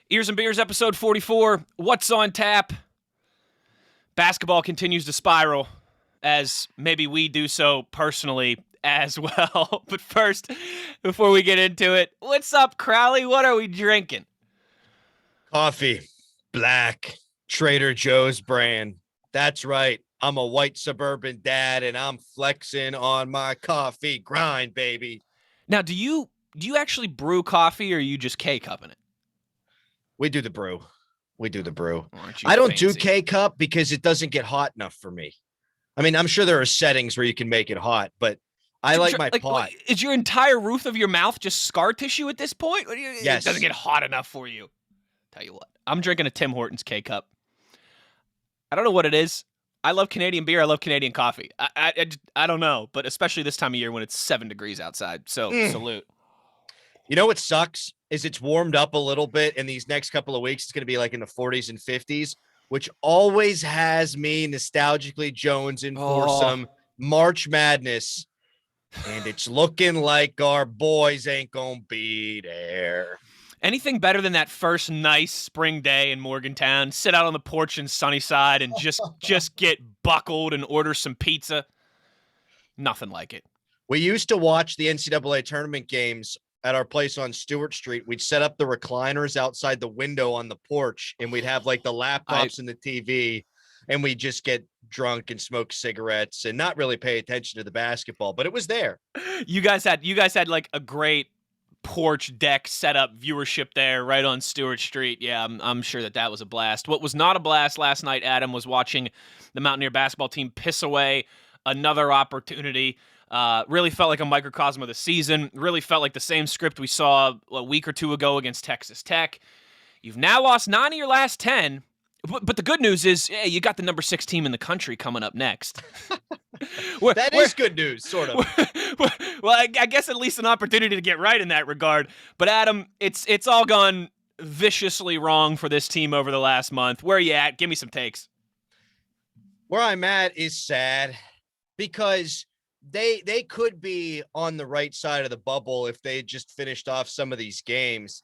Ears and Beers, episode 44. What's on tap? Basketball continues to spiral, as maybe we do so personally as well. But first, before we get into it, what's up, Crowley? What are we drinking? Coffee, black, Trader Joe's brand. That's right. I'm a white suburban dad, and I'm flexing on my coffee grind, baby. Now, do you actually brew coffee, or are you just K-cupping it? We do the brew. Aren't you I don't fancy? do K-cup because it doesn't get hot enough for me. I mean, I'm sure there are settings where you can make it hot, but I like my pot. Is your entire roof of your mouth just scar tissue at this point? Yes. It doesn't get hot enough for you. Tell you what, I'm drinking a Tim Hortons K-cup. I don't know what it is. I love Canadian beer. I love Canadian coffee. I don't know, but especially this time of year when it's 7 degrees outside. So salute. You know what sucks is it's warmed up a little bit, and these next couple of weeks it's going to be like in the 40s and 50s, which always has me nostalgically jonesing for some March Madness, and it's looking like our boys ain't gonna be there. Anything better than that first nice spring day in Morgantown? Sit out on the porch in Sunnyside and just get buckled and order some pizza. Nothing like it. We used to watch the NCAA tournament games at our place on Stewart Street. We'd set up the recliners outside the window on the porch, and we'd have like the laptops and the TV, and we'd just get drunk and smoke cigarettes and not really pay attention to the basketball, but it was there. You guys had like a great porch deck setup viewership there right on Stewart Street. Yeah, I'm sure that was a blast. What was not a blast last night, Adam, was watching the Mountaineer basketball team piss away another opportunity. Really felt like a microcosm of the season. Really felt like the same script we saw a week or two ago against Texas Tech. You've now lost 9 of your last 10, but the good news is, you got the number 6 team in the country coming up next. That is good news, sort of. Well, I guess at least an opportunity to get right in that regard. But Adam, it's all gone viciously wrong for this team over the last month. Where are you at? Give me some takes. Where I'm at is sad because they could be on the right side of the bubble if they just finished off some of these games.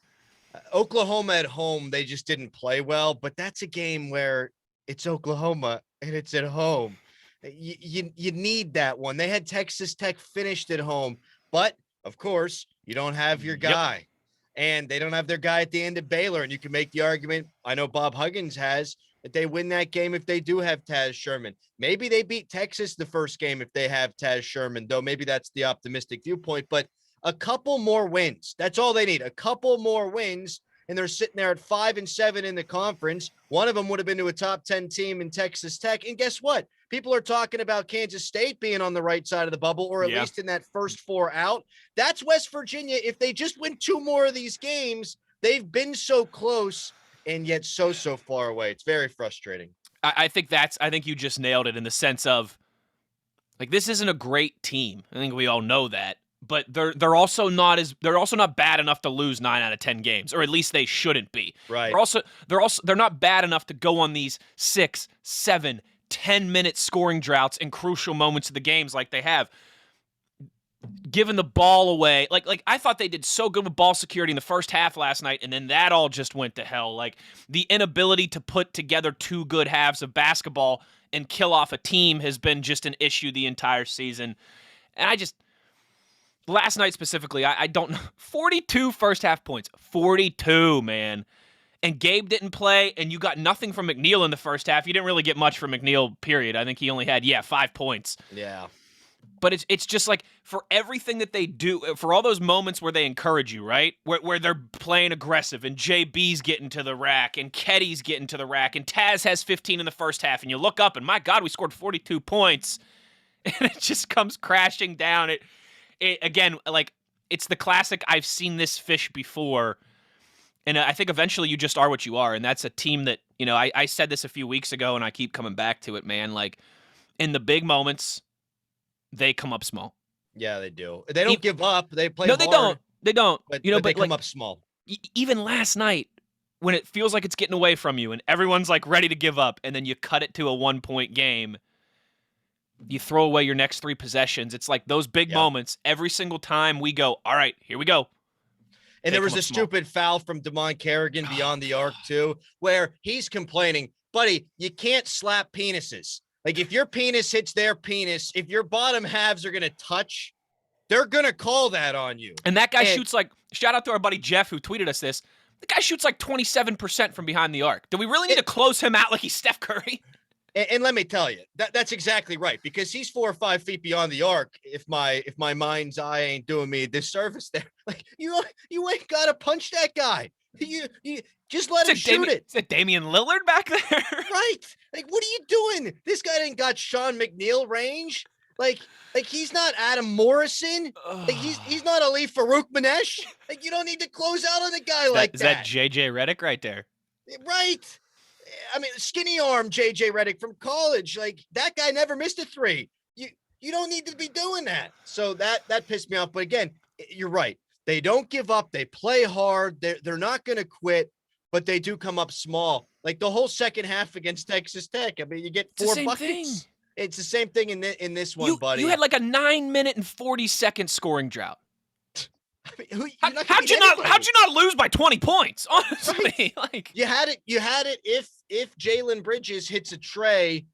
Oklahoma at home, they just didn't play well, but that's a game where it's Oklahoma and it's at home. You need that one. They had Texas Tech finished at home, but of course you don't have your guy, and they don't have their guy at the end of Baylor. And you can make the argument, I know Bob Huggins has, that they win that game if they do have Taz Sherman. Maybe they beat Texas the first game if they have Taz Sherman, though maybe that's the optimistic viewpoint, but a couple more wins. That's all they need. A couple more wins, and they're sitting there at 5-7 in the conference. One of them would have been to a top 10 team in Texas Tech. And guess what? People are talking about Kansas State being on the right side of the bubble, or at least in that first 4 out. That's West Virginia. If they just win 2 more of these games, they've been so close and yet so far away. It's very frustrating. I think you just nailed it in the sense of, like, this isn't a great team. I think we all know that. But they're also not bad enough to lose 9 out of 10 games, or at least they shouldn't be. Right. They're not bad enough to go on these 6, 7, 10-minute scoring droughts in crucial moments of the games like they have. Giving the ball away, like I thought they did so good with ball security in the first half last night, and then that all just went to hell. Like, the inability to put together 2 good halves of basketball and kill off a team has been just an issue the entire season. And last night specifically, I don't know. 42 first half points. 42, man. And Gabe didn't play, and you got nothing from McNeil in the first half. You didn't really get much from McNeil, period. I think he only had, 5 points. Yeah. But it's just like, for everything that they do, for all those moments where they encourage you, right? Where they're playing aggressive, and JB's getting to the rack, and Ketty's getting to the rack, and Taz has 15 in the first half, and you look up, and my God, we scored 42 points. And it just comes crashing down. Again, like, it's the classic, I've seen this fish before. And I think eventually you just are what you are. And that's a team that, I said this a few weeks ago, and I keep coming back to it, man. Like, in the big moments, they come up small. Yeah, they do. They don't give up. They play hard. No, they don't. But, but they come up small. Even last night, when it feels like it's getting away from you and everyone's, like, ready to give up, and then you cut it to a 1-point game, you throw away your next 3 possessions. It's like those big moments every single time we go, all right, here we go. And there was a stupid foul from Damon Kerrigan beyond the arc too, where he's complaining, buddy, you can't slap penises. Like if your penis hits their penis, if your bottom halves are going to touch, they're going to call that on you. And that guy shoots like, shout out to our buddy Jeff who tweeted us this. The guy shoots like 27% from behind the arc. Do we really need to close him out like he's Steph Curry? And let me tell you, that's exactly right, because he's 4 or 5 feet beyond the arc. If my mind's eye ain't doing me a disservice there, like you ain't got to punch that guy. You just let him shoot it. Is it Damian Lillard back there? Right. Like, what are you doing? This guy ain't got Sean McNeil range. Like he's not Adam Morrison. Like he's not Ali Farouk Manesh. Like you don't need to close out on a guy like that. Is that JJ Redick right there? Right. I mean, skinny arm JJ Redick from college. Like that guy never missed a 3. You don't need to be doing that. So that pissed me off. But again, you're right. They don't give up. They play hard. They're not going to quit, but they do come up small. Like the whole second half against Texas Tech. I mean, you get 4 buckets. Thing. It's the same thing in this one, buddy. You had like a 9-minute and 40-second scoring drought. I mean, how'd you not lose by 20 points? Honestly, right. Like you had it. If Jalen Bridges hits a tray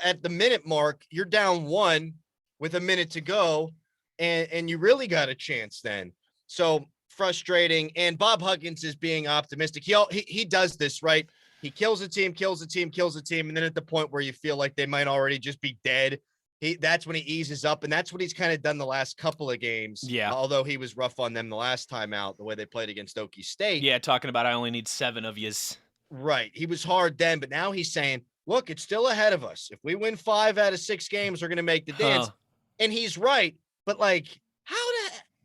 at the minute mark, you're down 1 with a minute to go, and you really got a chance then. So frustrating. And Bob Huggins is being optimistic. He does this right. He kills a team, and then at the point where you feel like they might already just be dead, that's when he eases up, and that's what he's kind of done the last couple of games. Yeah. Although he was rough on them the last time out, the way they played against Okie State. Yeah, talking about I only need 7 of yous. Right. He was hard then, but now he's saying, look, it's still ahead of us. If we win 5 out of 6 games, we're going to make the dance. And he's right. But like,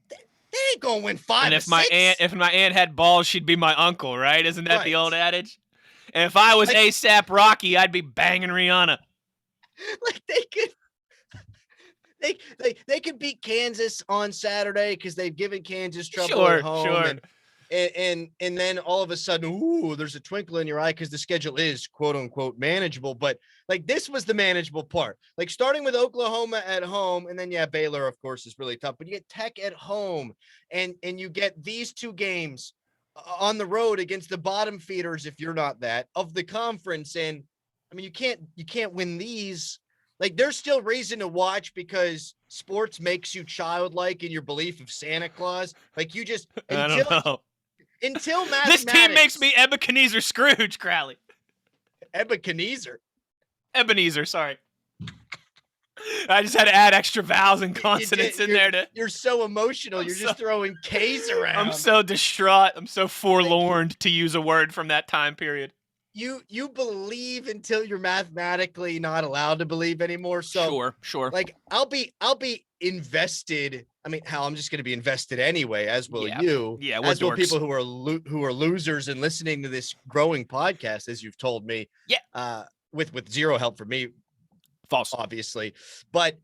they ain't going to win 5 and or if 6. If my aunt had balls, she'd be my uncle, right? Isn't that the old adage? And if I was ASAP Rocky, I'd be banging Rihanna. Like they could beat Kansas on Saturday because they've given Kansas trouble at home. Sure. And then all of a sudden, ooh, there's a twinkle in your eye because the schedule is quote unquote manageable. But like this was the manageable part. Like starting with Oklahoma at home, and then Baylor, of course, is really tough. But you get Tech at home, and you get these 2 games on the road against the bottom feeders, if you're not that, of the conference. And I mean, you can't win these. Like there's still reason to watch because sports makes you childlike in your belief of Santa Claus. Like you just until mathematics. This team makes me Ebenezer Scrooge, Crowley. Ebenezer, sorry. I just had to add extra vowels and consonants in there. You're so emotional. You're just throwing K's around. I'm so distraught. I'm so forlorn, to use a word from that time period. You believe until you're mathematically not allowed to believe anymore. So sure. Like I'll be invested. I mean, hell, I'm just going to be invested anyway, as will you. Yeah, as will people who are losers and listening to this growing podcast, as you've told me. Yeah. With zero help from me. False, obviously, but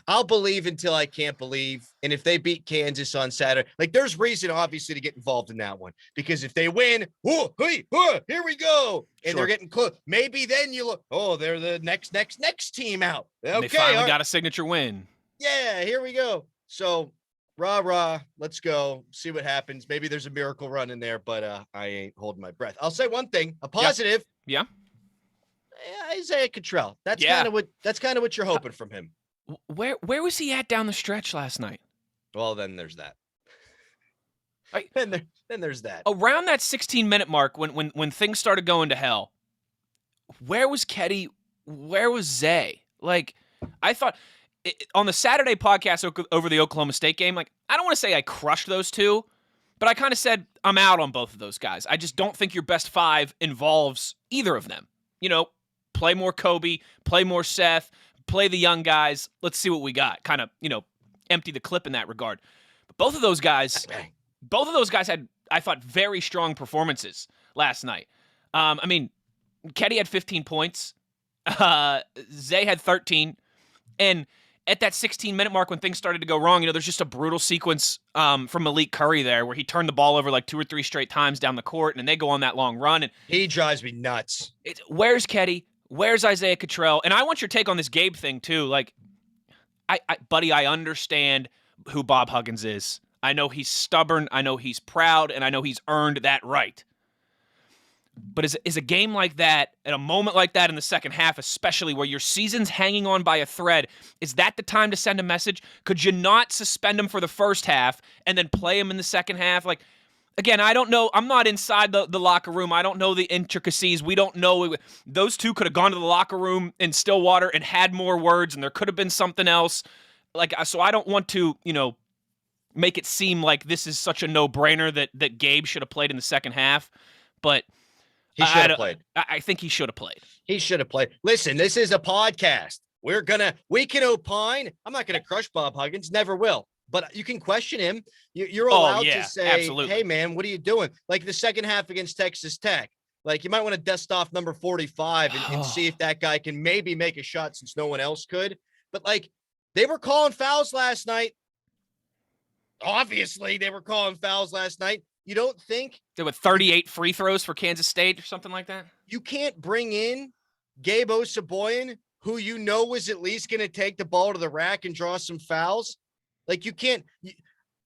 I'll believe until I can't believe. And if they beat Kansas on Saturday, like there's reason obviously to get involved in that one, because if they win, here we go. And they're getting close. Maybe then you look, they're the next team out. Okay. And they finally got a signature win. Yeah. Here we go. So rah, let's go see what happens. Maybe there's a miracle run in there, but I ain't holding my breath. I'll say one thing, a positive. Yeah. Isaiah Cottrell. That's kind of what you're hoping from him. Where was he at down the stretch last night? Well, then there's that. Right. Then there's that. Around that 16-minute mark, when things started going to hell, where was Ketty? Where was Zay? Like, I thought on the Saturday podcast over the Oklahoma State game, like, I don't want to say I crushed those 2, but I kind of said I'm out on both of those guys. I just don't think your best 5 involves either of them. Play more Kobe, play more Seth, play the young guys. Let's see what we got. Kind of, empty the clip in that regard. But both of those guys had, I thought, very strong performances last night. I mean, Ketty had 15 points. Zay had 13. And at that 16-minute mark when things started to go wrong, there's just a brutal sequence from Malik Curry there where he turned the ball over like 2 or 3 straight times down the court, and they go on that long run. And he drives me nuts. Where's Ketty? Where's Isaiah Cottrell? And I want your take on this Gabe thing, too. Like, buddy, I understand who Bob Huggins is. I know he's stubborn. I know he's proud, and I know he's earned that right. But is a game like that, at a moment like that in the second half, especially where your season's hanging on by a thread, is that the time to send a message? Could you not suspend him for the first half and then play him in the second half? Like, again, I don't know. I'm not inside the locker room. I don't know the intricacies. We don't know. Those two could have gone to the locker room in Stillwater and had more words, and there could have been something else. Like, so I don't want to, make it seem like this is such a no-brainer that Gabe should have played in the second half. But he should have played. I think he should have played. He should have played. Listen, this is a podcast. We can opine. I'm not going to crush Bob Huggins. Never will. But you can question him. You're allowed to say, absolutely. Hey, man, what are you doing? Like the second half against Texas Tech. Like you might want to dust off number 45 and see if that guy can maybe make a shot since no one else could. But like they were calling fouls last night. Obviously, they were calling fouls last night. You don't think there were 38 free throws for Kansas State or something like that? You can't bring in Gabe Osaboyan, who you know was at least going to take the ball to the rack and draw some fouls. Like you can't,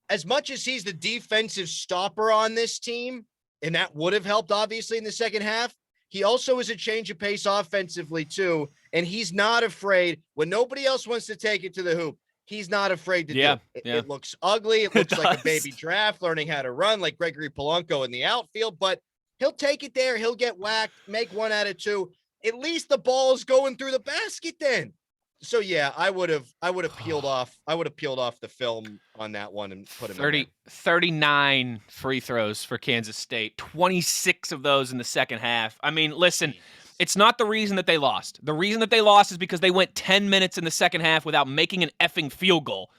as much as he's the defensive stopper on this team, and that would have helped obviously in the second half, he also is a change of pace offensively too. And he's not afraid when nobody else wants to take it to the hoop. He's not afraid to do it. It looks ugly. It looks like a baby draft learning how to run like Gregory Polanco in the outfield, but he'll take it there. He'll get whacked, make 1 out of 2. At least the ball's going through the basket then. So yeah, I would have peeled off the film on that one and put him 39 free throws for Kansas State, 26 of those in the second half. I mean, listen, it's not the reason that they lost. The reason that they lost is because they went 10 minutes in the second half without making an effing field goal.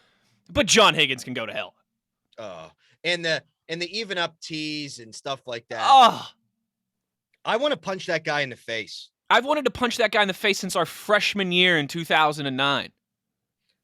But John Higgins can go to hell. And the even up tees and stuff like that. I want to punch that guy in the face. I've wanted to punch that guy in the face since our freshman year in 2009.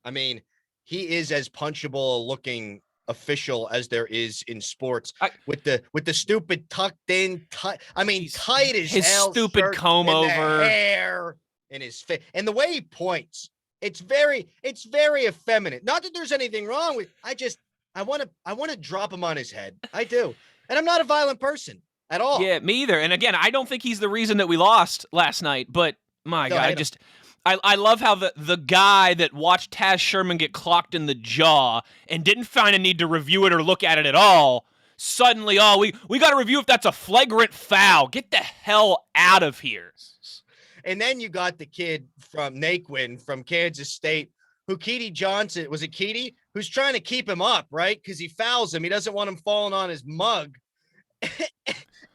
I mean, he is as punchable looking official as there is in sports with the stupid tucked in tight as his hell stupid comb over hair and his face and the way he points. It's very effeminate. Not that there's anything wrong with. I want to drop him on his head. I do, and I'm not a violent person at all. Yeah, me either. And again, I don't think he's the reason that we lost last night. But my God, I love how the guy that watched Taz Sherman get clocked in the jaw and didn't find a need to review it or look at it at all, suddenly, we got to review if that's a flagrant foul. Get the hell out of here. And then you got the kid from Naquin from Kansas State, who Keedy Johnson, was it Keedy? Who's trying to keep him up, right? Because he fouls him. He doesn't want him falling on his mug.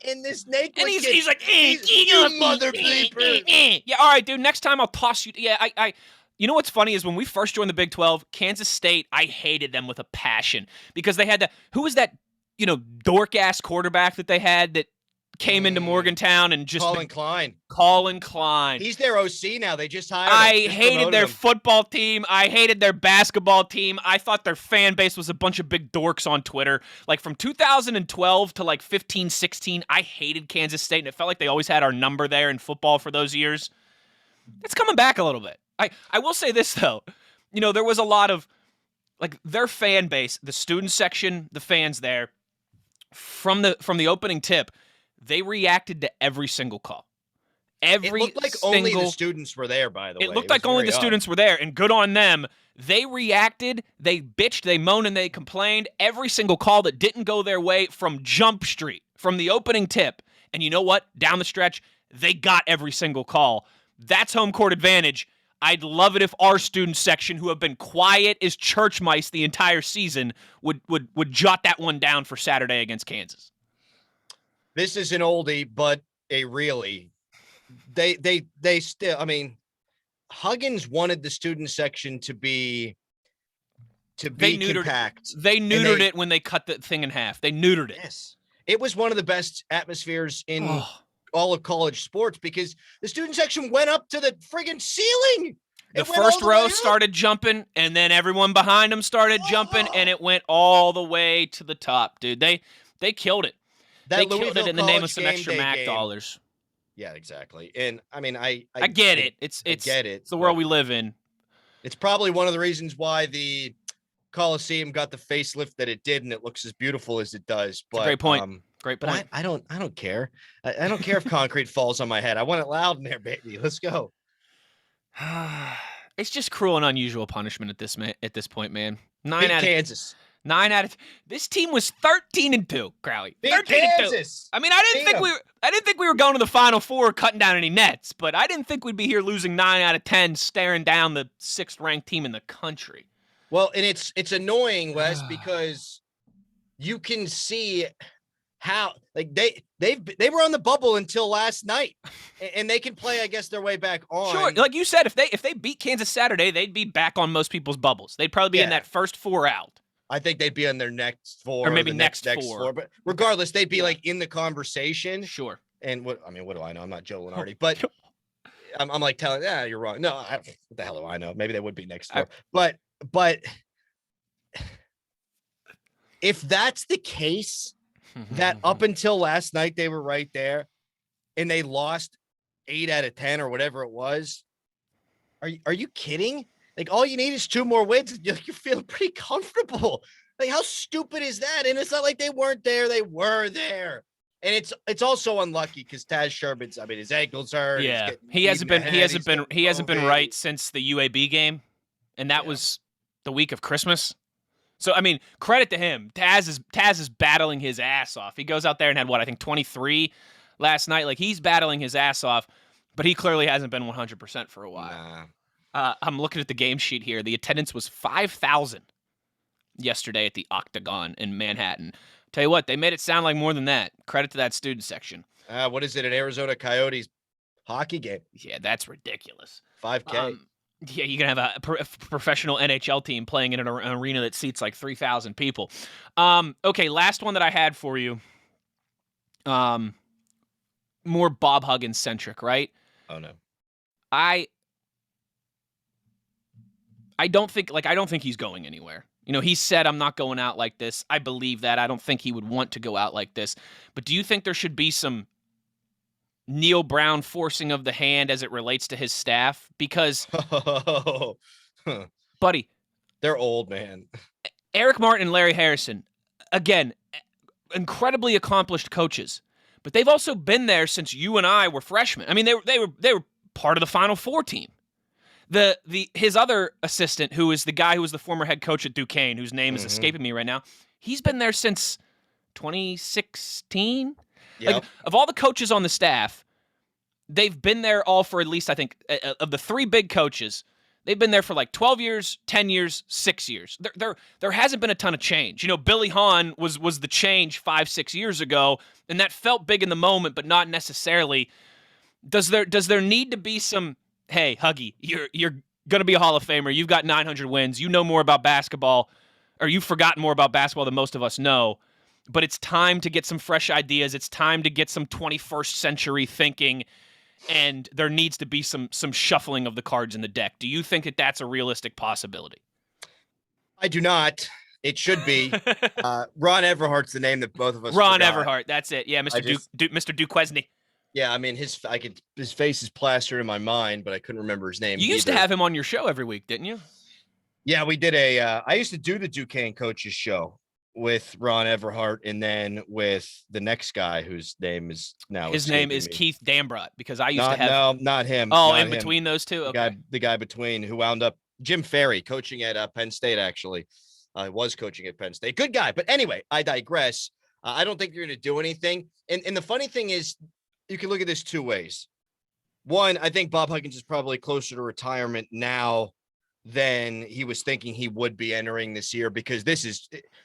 And this Naquin and kid, he's like, you mother bleeper. Yeah, all right, dude, next time I'll toss you. Yeah, you know what's funny is when we first joined the Big 12, Kansas State, I hated them with a passion because they had who was that, dork-ass quarterback that they had that came into Morgantown and just Colin Klein. He's their OC now. They just hired him. I hated their football team. I hated their basketball team. I thought their fan base was a bunch of big dorks on Twitter. Like from 2012 to like 15, 16, I hated Kansas State, and it felt like they always had our number there in football for those years. It's coming back a little bit. I will say this, though. There was a lot of, like, their fan base, the student section, the fans there, from the opening tip, they reacted to every single call. It looked like only the students were there, by the way. It looked like only the students were there, and good on them. They reacted, they bitched, they moaned, and they complained. Every single call that didn't go their way from Jump Street, from the opening tip. And you know what? Down the stretch, they got every single call. That's home court advantage. I'd love it if our student section, who have been quiet as church mice the entire season, would jot that one down for Saturday against Kansas. This is an oldie, but a really. They still, Huggins wanted the student section to be compact. They neutered it when they cut the thing in half. They neutered it. Yes. It was one of the best atmospheres in all of college sports because the student section went up to the friggin' ceiling. The first row started jumping, and then everyone behind them started jumping, and it went all the way to the top, dude. They killed it. They killed it in the name of some extra MAC dollars. Yeah, exactly. And I get it. I get it. It's the world we live in. It's probably one of the reasons why the Coliseum got the facelift that it did, and it looks as beautiful as it does. But great point. Great but point. I don't care. I don't care if concrete falls on my head. I want it loud in there, baby. Let's go. It's just cruel and unusual punishment at this point, man. Beat Kansas. 9 out of this team was 13-2, Crowley. Beat 13-2. Kansas. I mean, I didn't think we were going to the Final Four cutting down any nets, but I didn't think we'd be here losing 9 out of 10, staring down the 6th ranked team in the country. Well, and it's annoying, Wes, because you can see how like they were on the bubble until last night, and they can play, I guess, their way back on. Sure, like you said, if they beat Kansas Saturday, they'd be back on most people's bubbles. They'd probably be in that first 4 out. I think they'd be on their next 4, or maybe the next four. But regardless, they'd be like in the conversation. Sure. And what do I know? I'm not Joe Lenardi, but I'm like telling, you're wrong. No, what the hell do I know? Maybe they would be next 4. But if that's the case, that up until last night they were right there, and they lost 8 out of 10 or whatever it was. Are you kidding? Like, all you need is 2 more wins. You're feeling pretty comfortable. Like, how stupid is that? And it's not like they weren't there; they were there. And it's also unlucky because Taz Sherman's, I mean, his ankles hurt. Yeah, he hasn't been right since the UAB game, and that was the week of Christmas. So, I mean, credit to him. Taz is battling his ass off. He goes out there and had, I think 23 last night. Like, he's battling his ass off, but he clearly hasn't been 100% for a while. Nah. I'm looking at the game sheet here. The attendance was 5,000 yesterday at the Octagon in Manhattan. Tell you what, they made it sound like more than that. Credit to that student section. What is it, an Arizona Coyotes hockey game? Yeah, that's ridiculous. 5K. Yeah, you're going to have a professional NHL team playing in an arena that seats like 3,000 people. Okay, last one that I had for you. More Bob Huggins centric, right? Oh, no. I don't think he's going anywhere. You know, he said, I'm not going out like this. I believe that. I don't think he would want to go out like this. But do you think there should be some Neil Brown forcing of the hand as it relates to his staff? Because, buddy, they're old, man. Eric Martin and Larry Harrison, again, incredibly accomplished coaches. But they've also been there since you and I were freshmen. I mean, they were part of the Final Four team. His other assistant, who is the guy who was the former head coach at Duquesne, whose name is escaping me right now, he's been there since 2016. Yep. Like, of all the coaches on the staff, they've been there all for at least, I think, of the 3 big coaches, they've been there for like 12 years, 10 years, 6 years. There hasn't been a ton of change. You know, Billy Hahn was the change 5-6 years ago, and that felt big in the moment, but not necessarily. Does there need to be some? Hey, Huggy, you're going to be a Hall of Famer. You've got 900 wins. You know more about basketball, or you've forgotten more about basketball than most of us know. But it's time to get some fresh ideas. It's time to get some 21st century thinking, and there needs to be some shuffling of the cards in the deck. Do you think that that's a realistic possibility? I do not. It should be. Ron Everhart's the name that both of us Ron forgot. Everhart, that's it. Yeah, Mr. Duquesne. Yeah, I mean, his face is plastered in my mind, but I couldn't remember his name. You used to have him on your show every week, didn't you? Yeah, we did I used to do the Duquesne coaches show with Ron Everhart, and then with the next guy whose name is now. His name is Keith Dambrot, because I used to have. No, not him. Oh, not in him. Between those two? Okay. The guy between, who wound up Jim Ferry coaching at Penn State, actually. Was coaching at Penn State. Good guy. But anyway, I digress. I don't think you're going to do anything. And the funny thing is, you can look at this 2 ways. One, I think Bob Huggins is probably closer to retirement now than he was thinking he would be entering this year, because this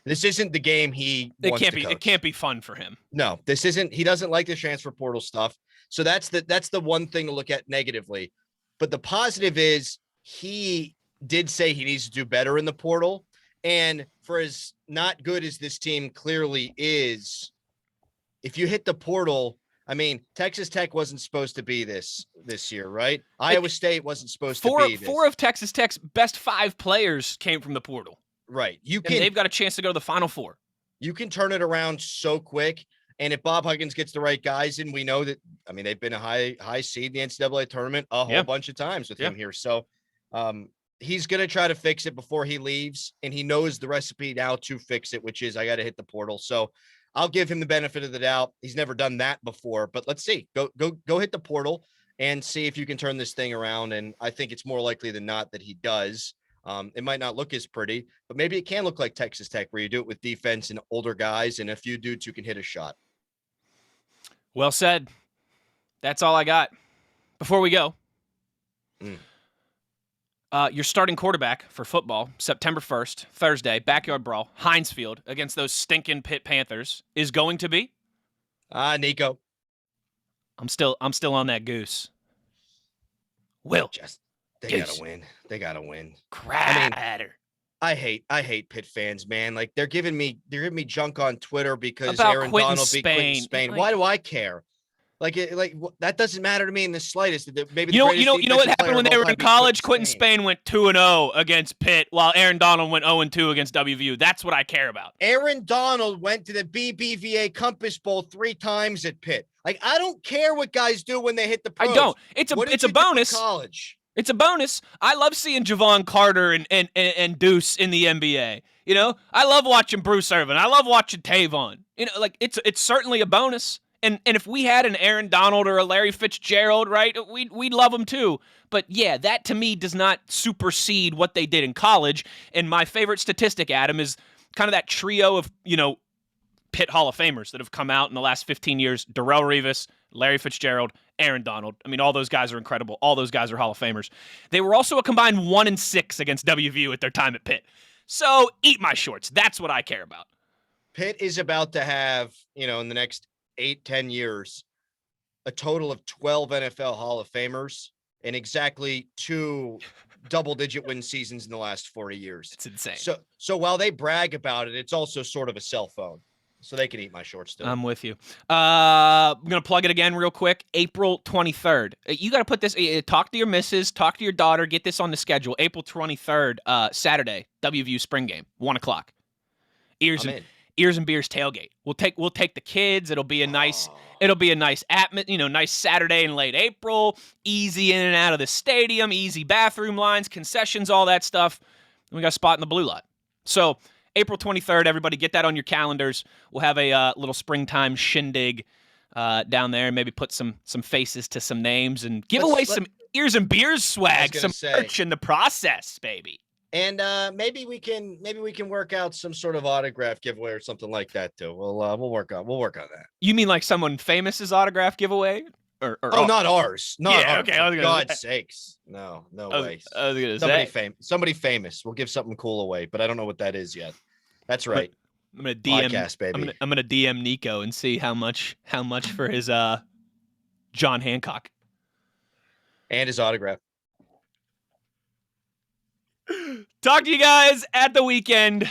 isn't the game he wants to coach. It can't be fun for him. No, this isn't. He doesn't like the transfer portal stuff. So that's the one thing to look at negatively. But the positive is, he did say he needs to do better in the portal. And for as not good as this team clearly is, if you hit the portal, I mean, Texas Tech wasn't supposed to be this year, right? Iowa State wasn't supposed to be this. 4 of Texas Tech's best 5 players came from the portal. Right. And they've got a chance to go to the Final Four. You can turn it around so quick. And if Bob Huggins gets the right guys in, we know that, I mean, they've been a high seed in the NCAA tournament a whole bunch of times with him here. So he's going to try to fix it before he leaves, and he knows the recipe now to fix it, which is I got to hit the portal. So I'll give him the benefit of the doubt. He's never done that before, but let's see. Go hit the portal and see if you can turn this thing around. And I think it's more likely than not that he does. It might not look as pretty, but maybe it can look like Texas Tech, where you do it with defense and older guys and a few dudes who can hit a shot. Well said. That's all I got. Before we go, your starting quarterback for football, September 1st, Thursday, backyard brawl, Heinz Field against those stinking Pitt Panthers, is going to be Nico. I'm still on that Goose. Will. They gotta win. They gotta win. Cratter. I hate Pitt fans, man. Like they're giving me junk on Twitter because about Aaron Quentin Donald beat Quentin Spain. Why do I care? Like that doesn't matter to me in the slightest. Maybe you know what happened when they were in college? Quentin Spain went 2-0 against Pitt, while Aaron Donald went 0-2 against WVU. That's what I care about. Aaron Donald went to the BBVA Compass Bowl 3 times at Pitt. Like I don't care what guys do when they hit the pros. I don't. It's a bonus. College. It's a bonus. I love seeing Javon Carter and Deuce in the NBA. You know, I love watching Bruce Irvin. I love watching Tavon. You know, like it's certainly a bonus. And if we had an Aaron Donald or a Larry Fitzgerald, right, we'd love them too. But yeah, that to me does not supersede what they did in college. And my favorite statistic, Adam, is kind of that trio of, Pitt Hall of Famers that have come out in the last 15 years. Darrelle Revis, Larry Fitzgerald, Aaron Donald. I mean, all those guys are incredible. All those guys are Hall of Famers. They were also a combined 1-6 against WVU at their time at Pitt. So eat my shorts. That's what I care about. Pitt is about to have, in the next 8-10 years, a total of 12 NFL Hall of Famers and exactly 2 double-digit win seasons in the last 40 years. It's insane. So while they brag about it, it's also sort of a cell phone. So they can eat my shorts too. I'm with you. I'm going to plug it again real quick. April 23rd. You got to put this, talk to your missus, talk to your daughter, get this on the schedule. April 23rd, Saturday, WVU spring game, 1 o'clock. Eers and Beers tailgate. We'll take the kids. It'll be a nice nice Saturday in late April. Easy in and out of the stadium, easy bathroom lines, concessions, all that stuff. And we got a spot in the blue lot. So April 23rd, everybody get that on your calendars. We'll have a little springtime shindig down there and maybe put some faces to some names and give away some Eers and Beers swag, some merch in the process, baby. And maybe we can work out some sort of autograph giveaway or something like that too. We'll work on that. You mean like someone famous's autograph giveaway? Or not ours. Not ours. Okay. For God's sakes. No way. I was gonna say somebody famous. We'll give something cool away, but I don't know what that is yet. That's right. I'm gonna DM podcast, baby. I'm gonna DM Nico and see how much for his John Hancock and his autograph. Talk to you guys at the weekend,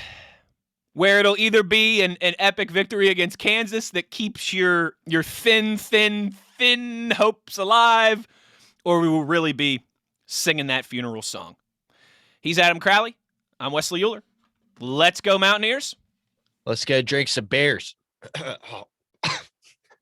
where it'll either be an epic victory against Kansas that keeps your thin hopes alive, or we will really be singing that funeral song. He's Adam Crowley. I'm Wesley Euler. Let's go Mountaineers. Let's go drink some beers.